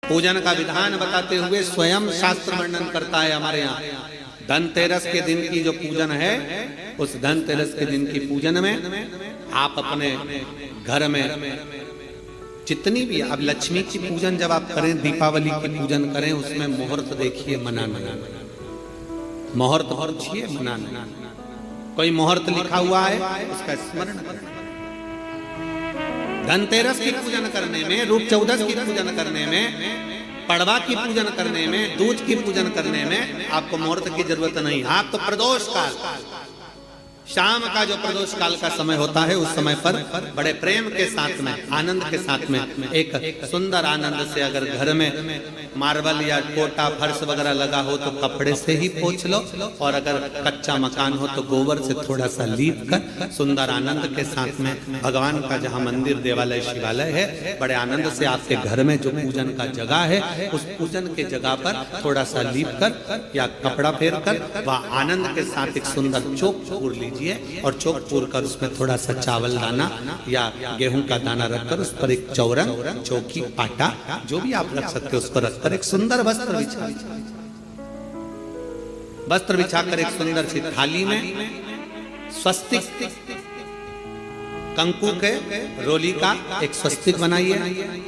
पूजन का विधान बताते हुए स्वयं शास्त्र वर्णन करता है हमारे यहाँ। धनतेरस के दिन की जो पूजन है, उस धनतेरस के दिन की पूजन में आप अपने घर में जितनी भी, अब लक्ष्मी की पूजन जब आप करें, दीपावली की पूजन करें, उसमें मुहूर्त देखिए, मनाना, मुहूर्त पूछिए, मनाना। कोई मुहूर्त लिखा हुआ है उसका स्मरण करना। धनतेरस की पूजन करने में, रूप चौदस की पूजन करने में, पड़वा की पूजन करने में, दूज की पूजन करने में आपको मुहूर्त की जरूरत नहीं। आप तो प्रदोष काल, शाम का जो प्रदोष काल का समय होता है, उस समय पर बड़े प्रेम के साथ में, आनंद के साथ में, एक सुंदर आनंद से, अगर घर में मार्बल या कोटा फर्श वगैरह लगा हो तो कपड़े से ही पोंछ लो, और अगर कच्चा मकान हो तो गोबर से थोड़ा सा लीप कर सुंदर आनंद के साथ में भगवान का जहाँ मंदिर, देवालय, शिवालय है, बड़े आनंद से आपके घर में जो पूजन का जगह है, उस पूजन के जगह पर थोड़ा सा लीप कर या कपड़ा फेर कर वह आनंद के साथ एक सुंदर चौक पूर लीजिए, और चौक पूर कर उसमें थोड़ा सा चावल दाना या गेहूं का दाना रखकर उस पर एक चौरंग, चौकी, पाटा, जो भी आप रख सकते हो उसको रखकर एक सुंदर वस्त्र बिछाकर एक सुंदर सी थाली में स्वस्तिक, कंकु के रोली का एक स्वस्तिक बनाइए,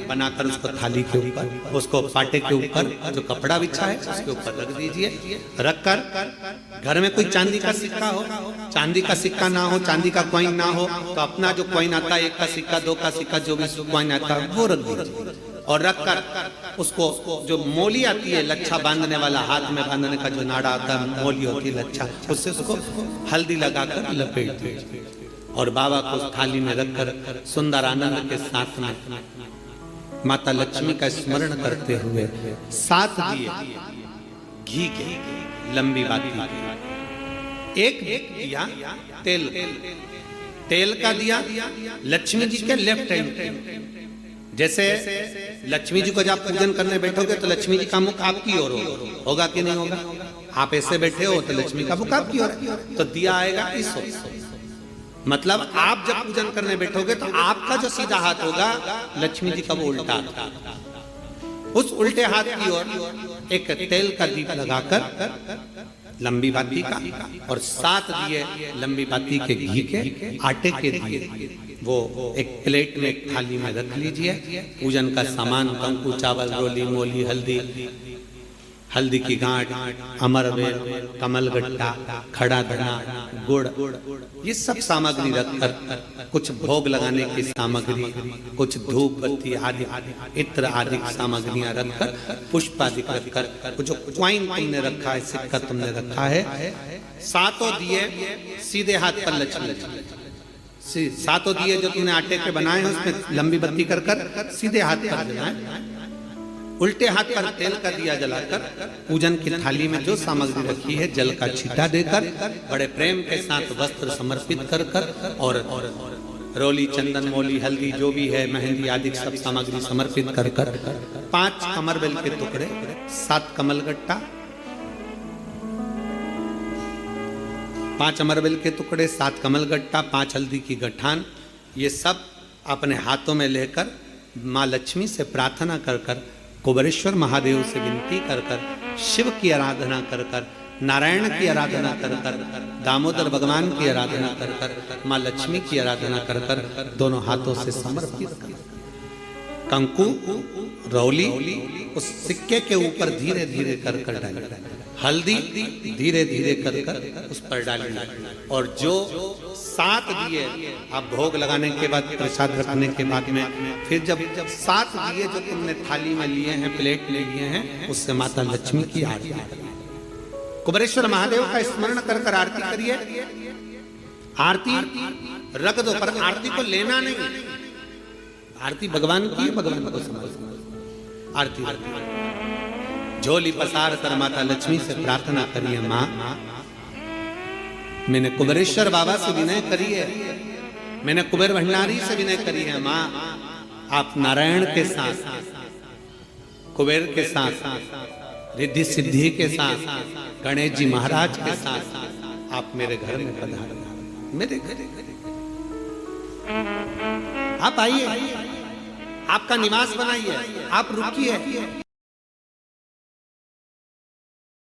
बनाकर उसको थाली के ऊपर, उसको पाटे के ऊपर जो कपड़ा बिछा है उसके ऊपर रख दीजिए। रखकर घर में कोई चांदी का सिक्का हो, चांदी का सिक्का ना हो, चांदी का कॉइन ना हो, तो अपना जो कॉइन आता है, 1 का सिक्का, 2 का सिक्का, जो भी कॉइन आता है वो रख दीजिए। और रखकर उसको, जो मोली आती है लच्छा बांधने वाला, हाथ में बांधने का जो नाड़ा आता है, मोली होती है लच्छा, उससे उसको हल्दी लगाकर लपेट दीजिए और बाबा को उस थाली में रखकर सुंदर आनंद के साथ में माता लक्ष्मी का स्मरण करते हुए 7 दिए घी के, लंबी बाती के, एक दिया तेल का दिया लक्ष्मी जी के लेफ्ट हैंड। जैसे लक्ष्मी जी को जब पूजन करने बैठोगे तो लक्ष्मी जी का मुख आपकी ओर होगा कि नहीं होगा? आप ऐसे बैठे हो तो लक्ष्मी का मुख आपकी ओर, तो दिया आएगा इस ओर। मतलब आप जब पूजन करने बैठोगे तो आपका जो सीधा हाथ होगा, लक्ष्मी जी का वो उल्टा हाथ। उस उल्टे हाथ की ओर एक तेल का दीप लगाकर लंबी बाती का, और 7 दिए लंबी बाती के घी के, आटे के दिए, वो एक प्लेट में, एक थाली में रख लीजिए। पूजन का सामान, कंकु, चावल, रोली, मोली, हल्दी की गांठ, अमरवेल, कमलगट्टा, खड़ा धना, गुड़, ये सब सामग्री रखकर, कुछ भोग लगाने की सामग्री, कुछ धूप बत्ती आदि, इत्र आदि सामग्रियां रखकर, पुष्प आदि रखकर, जो कॉइन तुमने रखा है, सिक्का तुमने रखा है, 7 दिए सीधे हाथ पर लक्ष्मी, 7 दिए जो तुमने आटे के बनाए हैं उसमें लंबी बत्ती कर कर सीधे हाथ पर जलाएं। उल्टे हाथ पर तेल का दिया जलाकर पूजन की थाली में जो सामग्री रखी है, जल का छींटा देकर, बड़े प्रेम के साथ वस्त्र समर्पित कर कर, और रोली, चंदन, मोली, हल्दी, जो भी है, मेहंदी आदि सब सामग्री समर्पित कर कर 5 अमरवेल के टुकड़े, 7 कमलगट्टा, 5 अमरवेल के टुकड़े, 7 कमलगट्टा, 5 हल्दी की गठान, ये सब अपने हाथों में लेकर माँ लक्ष्मी से प्रार्थना कर कर, कुबेरेश्वर महादेव से विनती कर कर, शिव की आराधना कर कर, नारायण की आराधना कर कर, दामोदर भगवान की आराधना कर कर, माँ लक्ष्मी की आराधना कर कर, दोनों हाथों से समर्पित कर कंकु, रौली उस सिक्के के ऊपर धीरे धीरे कर कर डाल, हल्दी धीरे धीरे कर कर उस पर डालना, और जो 7 दिए आप भोग लगाने के बाद, प्रसाद रखने के बाद में, फिर जब 7 दिए जो तुमने थाली में लिए हैं, प्लेट में लिए हैं, उससे माता लक्ष्मी की आरती करिए। कुबेरेश्वर महादेव का स्मरण कर कर आरती करिए। आरती रख दो, पर आरती को लेना नहीं, आरती भगवान की है, भगवान को समझ। आरती झोली पसार कर माता लक्ष्मी से प्रार्थना करिए, माँ मैंने कुबेरेश्वर बाबा से विनय करी है, मैंने कुबेर भंडारी से विनय करी है, माँ आप नारायण के साथ, कुबेर के साथ, रिद्धि सिद्धि के साथ, गणेश जी महाराज के साथ आप मेरे घर में पधारना, मेरे घर आप आइए, आपका निवास बनाइए, आप रुकिए।